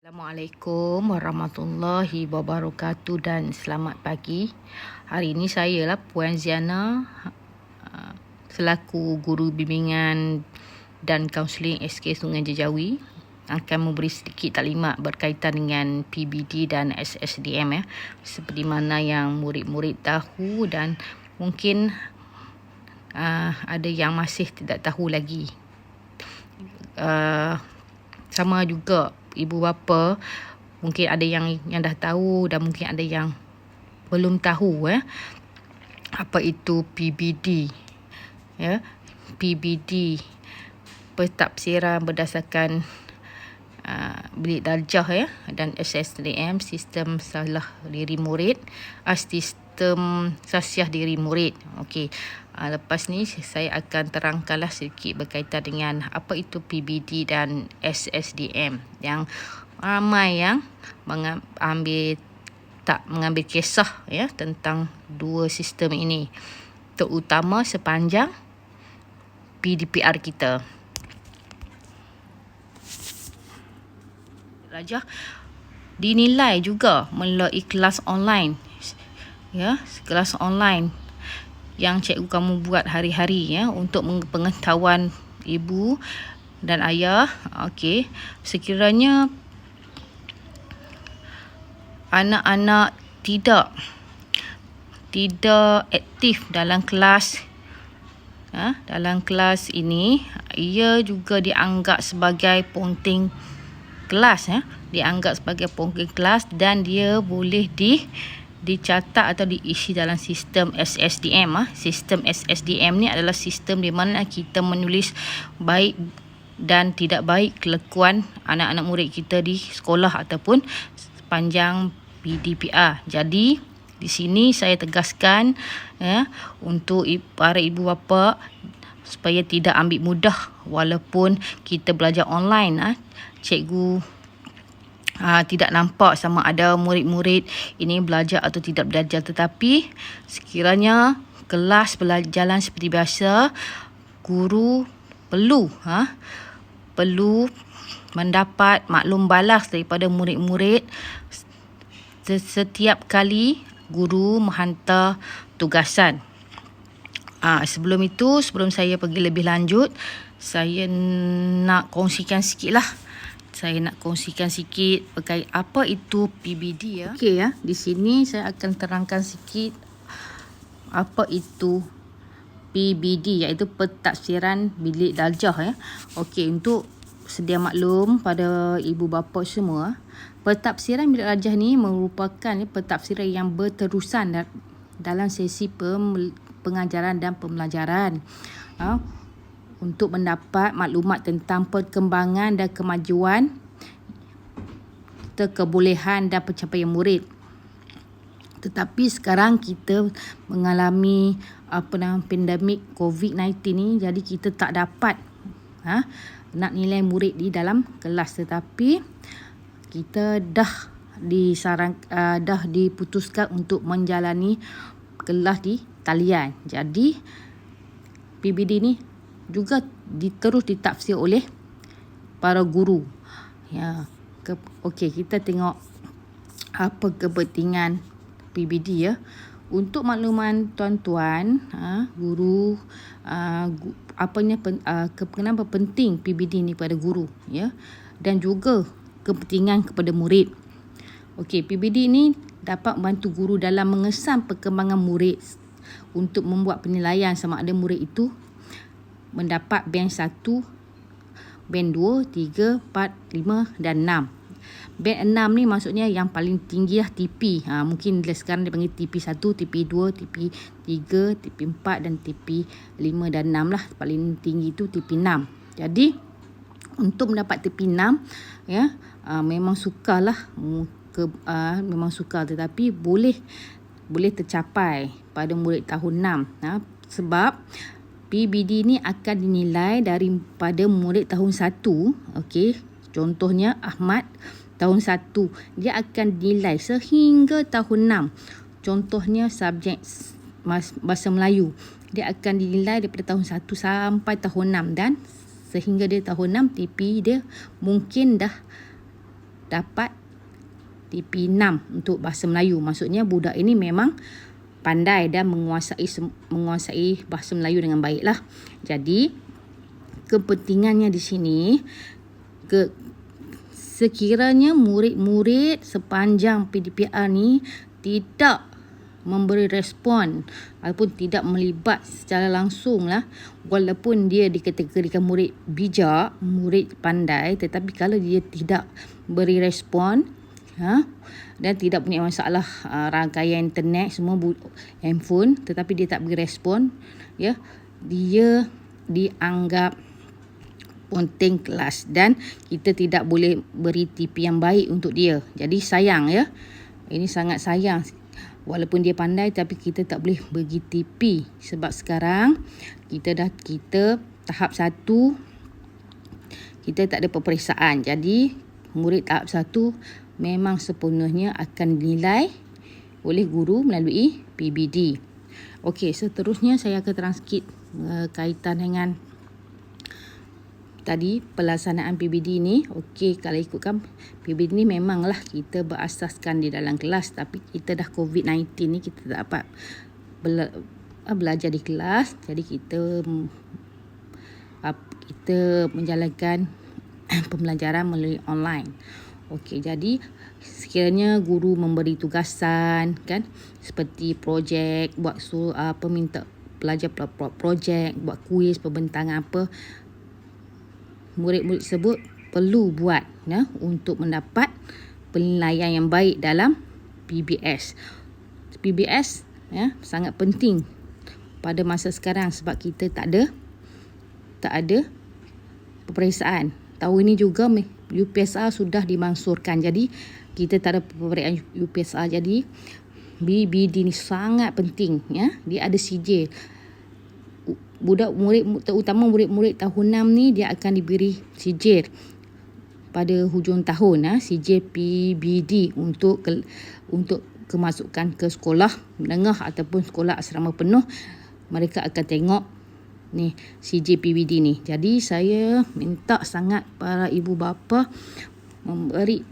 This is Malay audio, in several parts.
Assalamualaikum warahmatullahi wabarakatuh dan selamat pagi. Hari ini saya lah Puan Ziana selaku guru bimbingan dan kaunseling SK Sungai Jejawi akan memberi sedikit taklimat berkaitan dengan PBD dan SSDM seperti mana yang murid-murid tahu dan mungkin ada yang masih tidak tahu lagi. Sama juga ibu bapa mungkin ada yang dah tahu dan mungkin ada yang belum tahu apa itu PBD. PBD pentafsiran berdasarkan bilik darjah dan SSDM sistem salah diri murid, sistem sasiah diri murid. Okey. Lepas ni saya akan terangkanlah sedikit berkaitan dengan apa itu PBD dan SSDM yang ramai yang mengambil kisah tentang dua sistem ini, terutama sepanjang PDPR kita. Darjah dinilai juga melalui kelas online. Kelas online yang cikgu kamu buat hari-hari untuk pengetahuan ibu dan ayah. Okey, sekiranya anak-anak tidak aktif dalam kelas ini, ia juga dianggap sebagai ponting kelas dan dia boleh dicatat atau diisi dalam sistem SSDM. Sistem SSDM ni adalah sistem di mana kita menulis baik dan tidak baik kelakuan anak-anak murid kita di sekolah ataupun sepanjang PDPR. Jadi di sini saya tegaskan untuk para ibu bapa supaya tidak ambil mudah walaupun kita belajar online. Cikgu tidak nampak sama ada murid-murid ini belajar atau tidak belajar, tetapi sekiranya kelas berjalan seperti biasa, guru perlu mendapat maklum balas daripada murid-murid setiap kali guru menghantar tugasan. Sebelum saya pergi lebih lanjut, saya nak kongsikan sikit berkait apa itu PBD. Okey, di sini saya akan terangkan sikit apa itu PBD, iaitu pentafsiran bilik darjah. Okey, untuk sedia maklum pada ibu bapa semua, pentafsiran bilik darjah ni merupakan pentafsiran yang berterusan dalam sesi pengajaran dan pembelajaran untuk mendapat maklumat tentang perkembangan dan kemajuan, kebolehan dan pencapaian murid. Tetapi sekarang kita mengalami pandemik COVID-19 ni, jadi kita tak dapat nak nilai murid di dalam kelas, tetapi kita dah diputuskan untuk menjalani kelas di talian. Jadi PBD ni juga terus ditafsir oleh para guru. Okey, kita tengok apa kepentingan PBD. Untuk makluman tuan-tuan, guru, kenapa penting PBD ni pada guru dan juga kepentingan kepada murid. Okey, PBD ni dapat membantu guru dalam mengesan perkembangan murid untuk membuat penilaian sama ada murid itu mendapat band 1, band 2, 3, 4, 5 dan 6. Band 6 ni maksudnya yang paling tinggi TP. Mungkin sekarang dia panggil TP1, TP2, TP3, TP4 dan TP5 dan 6 lah. Paling tinggi itu TP6. Jadi untuk mendapat TP6 memang sukar, tetapi boleh tercapai pada murid tahun 6. Sebab PBD ni akan dinilai daripada murid tahun 1. Okey, contohnya Ahmad tahun 1, dia akan dinilai sehingga tahun 6. Contohnya subjek bahasa Melayu, dia akan dinilai daripada tahun 1 sampai tahun 6, dan sehingga dia tahun 6 TP dia mungkin dah dapat TP6 untuk bahasa Melayu. Maksudnya budak ini memang pandai dan menguasai bahasa Melayu dengan baiklah. Jadi kepentingannya di sini, sekiranya murid-murid sepanjang PDPR ni tidak memberi respon ataupun tidak melibat secara langsung lah, walaupun dia dikategorikan murid bijak, murid pandai, tetapi kalau dia tidak beri respon dan tidak punya masalah rangkaian internet, semua handphone, tetapi dia tak beri respon, ya, dia dianggap ponteng kelas dan kita tidak boleh beri TP yang baik untuk dia. Jadi sayang, ya, ini sangat sayang. Walaupun dia pandai, tapi kita tak boleh bagi TP sebab sekarang kita tahap 1, kita tak ada peperiksaan. Jadi murid tahap 1 memang sepenuhnya akan dinilai oleh guru melalui PBD. Okey, seterusnya saya akan terangkit kaitan dengan tadi pelaksanaan PBD ni. Okey, kalau ikutkan PBD ni memanglah kita berasaskan di dalam kelas, tapi kita dah COVID-19 ni kita tak dapat belajar di kelas. Jadi kita menjalankan pembelajaran melalui online. Okey, jadi sekiranya guru memberi tugasan kan, seperti projek, minta pelajar projek, buat kuis, pembentangan apa, murid-murid tersebut perlu buat, ya, untuk mendapat penilaian yang baik dalam PBS. PBS, ya, sangat penting pada masa sekarang sebab kita tak ada peperiksaan. Tahun ini juga UPSR sudah dimansurkan. Jadi kita tak ada peperiksaan UPSR. Jadi BBD ni sangat penting, ya. Dia ada CJ. Budak murid, terutama murid-murid tahun 6 ni, dia akan diberi CJ pada hujung tahun, CJ PBD untuk kemasukan ke sekolah menengah ataupun sekolah asrama penuh. Mereka akan tengok ni CJ PBD ni. Jadi saya minta sangat para ibu bapa memberi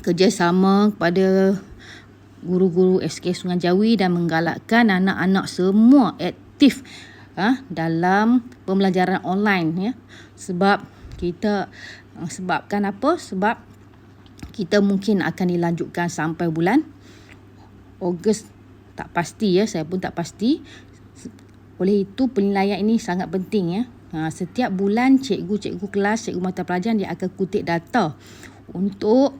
kerjasama kepada guru-guru SK Sungai Jawi dan menggalakkan anak-anak semua aktif dalam pembelajaran online, ya. Sebabkan apa? Sebab kita mungkin akan dilanjutkan sampai bulan Ogos, tak pasti, ya, saya pun tak pasti. Oleh itu penilaian ini sangat penting, ya. Setiap bulan cikgu kelas, cikgu mata pelajaran dia akan kutip data untuk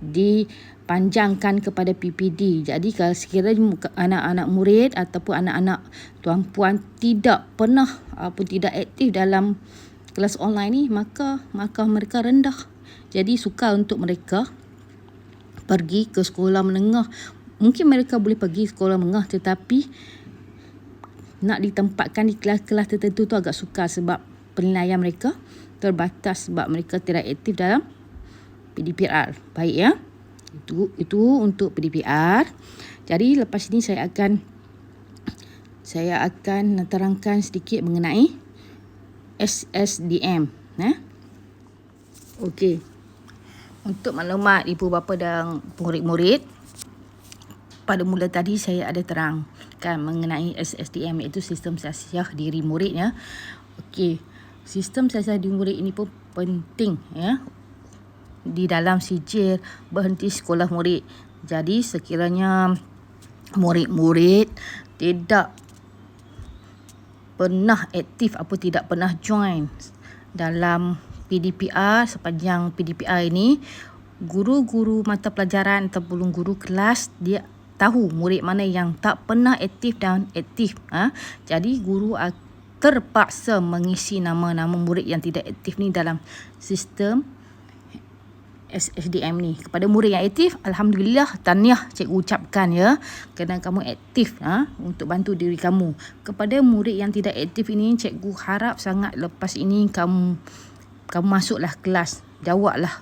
dipanjangkan kepada PPD. Jadi kalau sekiranya anak-anak murid ataupun anak-anak tuan-puan tidak pernah tidak aktif dalam kelas online ni, maka mereka rendah. Jadi sukar untuk mereka pergi ke sekolah menengah. Mungkin mereka boleh pergi sekolah menengah, tetapi nak ditempatkan di kelas-kelas tertentu tu agak sukar sebab penilaian mereka terbatas sebab mereka tidak aktif dalam PDPR. Baik, ya. Itu untuk PDPR. Jadi lepas ini saya akan terangkan sedikit mengenai SSDM, Okey. Untuk maklumat ibu bapa dan murid-murid, pada mula tadi saya ada terangkan mengenai SSDM, iaitu sistem siasah diri murid, ya. Okey. Sistem siasah diri murid ini pun penting, ya, di dalam sijil berhenti sekolah murid. Jadi sekiranya murid-murid tidak pernah aktif atau tidak pernah join dalam PDPR, sepanjang PDPR ini, guru-guru mata pelajaran ataupun guru kelas dia tahu murid mana yang tak pernah aktif dan aktif. Jadi guru terpaksa mengisi nama-nama murid yang tidak aktif ni dalam sistem SSDM ni. Kepada murid yang aktif, alhamdulillah, tahniah cikgu ucapkan, ya, kerana kamu aktif untuk bantu diri kamu. Kepada murid yang tidak aktif ini, cikgu harap sangat lepas ini kamu masuklah kelas,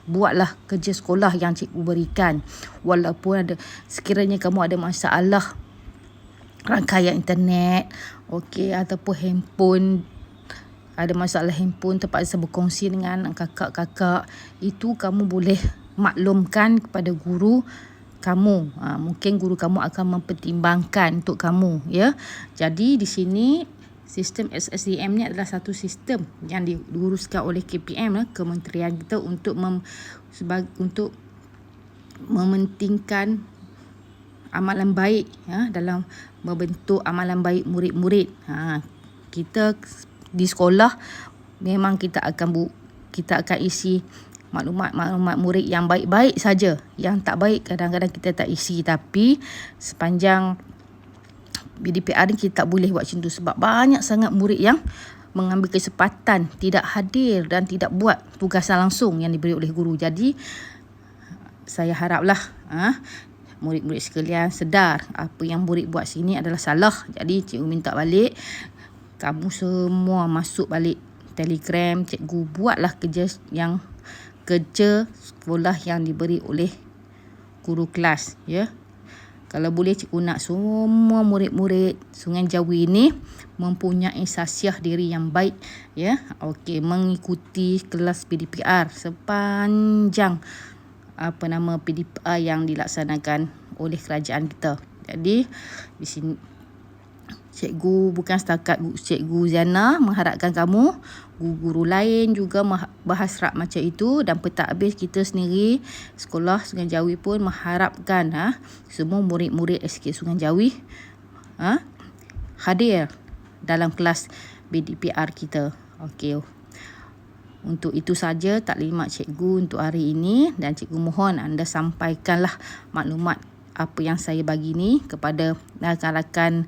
buatlah kerja sekolah yang cikgu berikan. Walaupun sekiranya kamu ada masalah rangkaian internet, okey, ataupun handphone, ada masalah handphone terpaksa berkongsi dengan kakak-kakak, itu kamu boleh maklumkan kepada guru kamu. Mungkin guru kamu akan mempertimbangkan untuk kamu, ya. Jadi di sini sistem SSDM ni adalah satu sistem yang diuruskan oleh KPM, kementerian kita, untuk mementingkan amalan baik, dalam membentuk amalan baik murid-murid. Kita di sekolah memang kita akan isi maklumat murid yang baik-baik saja. Yang tak baik kadang-kadang kita tak isi. Tapi sepanjang BDPR ni kita tak boleh buat macam tu, sebab banyak sangat murid yang mengambil kesempatan tidak hadir dan tidak buat tugasan langsung yang diberi oleh guru. Jadi saya haraplah murid-murid sekalian sedar apa yang murid buat sini adalah salah. Jadi cikgu minta balik kamu semua masuk balik Telegram cikgu, buatlah kerja sekolah yang diberi oleh guru kelas, ya. Kalau boleh cikgu nak semua murid-murid Sungai Jawi ini mempunyai sasiah diri yang baik, ya. Okey, mengikuti kelas PDPR sepanjang PDPR yang dilaksanakan oleh kerajaan kita. Jadi di sini cikgu, bukan setakat cikgu Ziana mengharapkan kamu, guru-guru lain juga berhasrat macam itu, dan pentadbir kita sendiri sekolah Sungai Jawi pun mengharapkan semua murid-murid SK Sungai Jawi hadir dalam kelas BDPR kita. Okey. Untuk itu saja taklimat cikgu untuk hari ini, dan cikgu mohon anda sampaikanlah maklumat apa yang saya bagi ni kepada rakan-rakan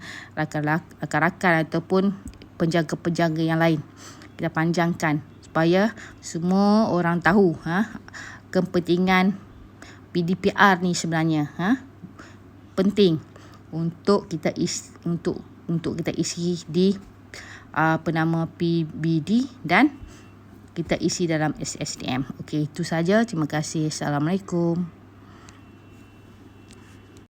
ataupun penjaga-penjaga yang lain. Kita panjangkan supaya semua orang tahu kepentingan PDPR ni sebenarnya penting untuk kita isi di PBD dan kita isi dalam SSDM. Okey, itu saja. Terima kasih. Assalamualaikum.